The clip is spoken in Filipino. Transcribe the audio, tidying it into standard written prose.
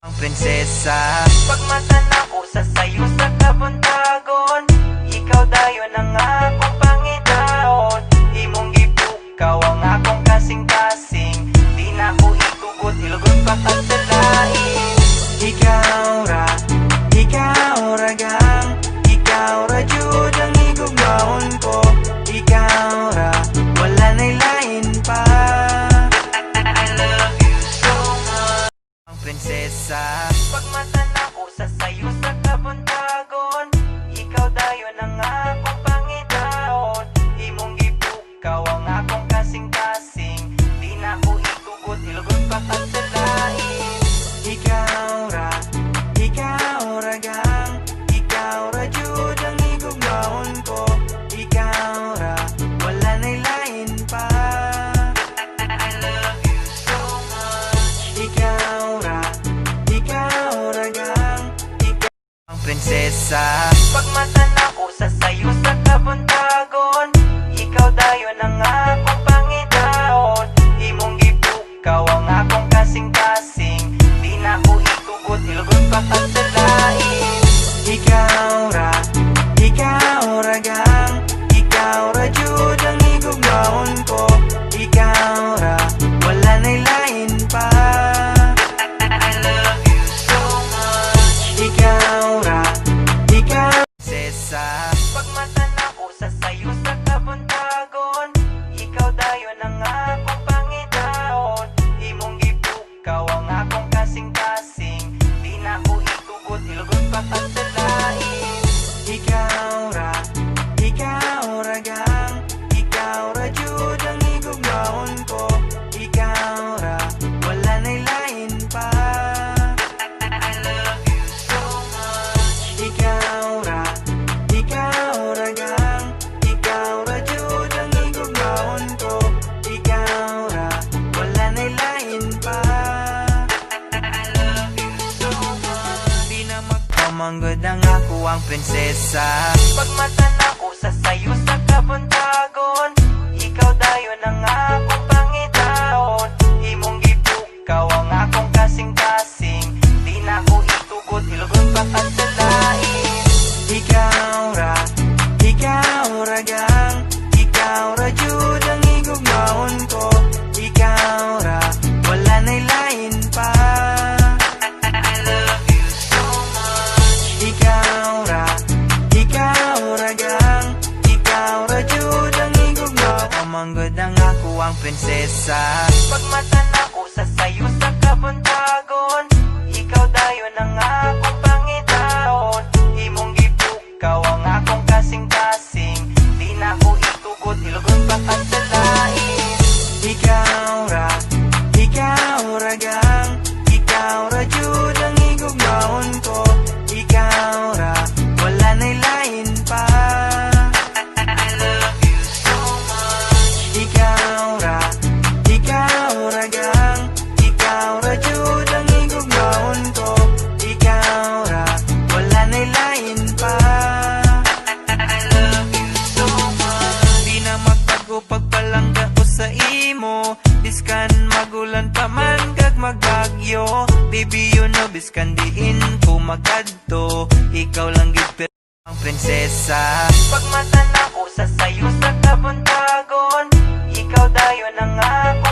Ang prinsesa, pagmata na ko sa sayo sa kabuntagon, ikaw dayon ang akong pangitaon. Imong gipukaw ang akong kasing-kasing, di na ko itugot, ilugon pa kag sa lain. Ikaw ra gang, ikaw ra jud ang igugmaon ko. Ikaw ra, wala na'y lain pa. I love you so much. Ang prinsesa, pagmata na ko sa sayo sa kabuntagon, ikaw dayon ang akong pangitaon. Imong gipukaw ang akong kasing-kasing, di na ko itugot, ilugon pa kag sa lain. Ikaw ra gang, ikaw ra jud ang igugmaon ko. Ikaw ra, wala na'y lain pa. I love you so much. Ikaw ra gang, ikaw ang prinsesa. Pagmata na ko sa sayo sa kabuntagon, ikaw dayon ang akong pangitaon. Imong gipukaw ang akong kasing-kasing, di na ko itugot, ilugon pa kag sa lain. Ikaw ra gang, ikaw ra jud ang igugmaon ko. Ikaw ra, wala na'y lain pa. I love you so much. Ikaw ra prinsesa. Pagmata na ko sa sayo sa kabuntagon, ikaw dayon ang akong pangitaon. Imong gipukaw ang akong kasing-kasing, di na ko itugot, ilugon pa kag sa lain. Ikaw ra gang, ikaw ra jud ang igugmaon ko. Ikaw ra, wala na'y lain pa. I love you so much. Ikaw ra gang, ikaw ra jud ang igugmaon ko. Ikaw ra, wala na'y lain pa. I love you so much. Di na magpamanggod ang ako ang prinsesa. Pagmata na ko sa sayo sa kabuntagon, ikaw dayon ang akong pangitaon. Imong gipukaw ang akong kasing-kasing, di na ko itugot, ilugon pa kag sa lain. Ikaw ra gang, ikaw ra jud ang igugmaon ko. Ikaw ra, wala na'y lain pa. I love you so much. Ikaw ra gang, ikaw ra jud ang igugmaon. Pamanggod ang ako ang prinsesa. Pagmata na ko sa sayo sa kabuntagon, ikaw dayon ang akong pangitaon. Imong gipukaw ang akong kasing-kasing, di na ko itugot, ilugon pa kag sa lain. Ikaw ra gang, ikaw ra jud ang igugmaon ko. Ikaw ra, wala na'y lain pa. I love you so much. Ikaw ra gang, ikaw ra jud ang igugmaon ko. Ikaw ra, wala na'y lain pa. I love you so much. Di na magtago pagpalangga ko sa imo, biskan magulan pa man kag magbagyo. Baby you know, biskan diin ko magadto, ikaw lang gid ang prinsesa. Pagmata na ko sa sayo sa kabuntagon, ikaw dayon ang ako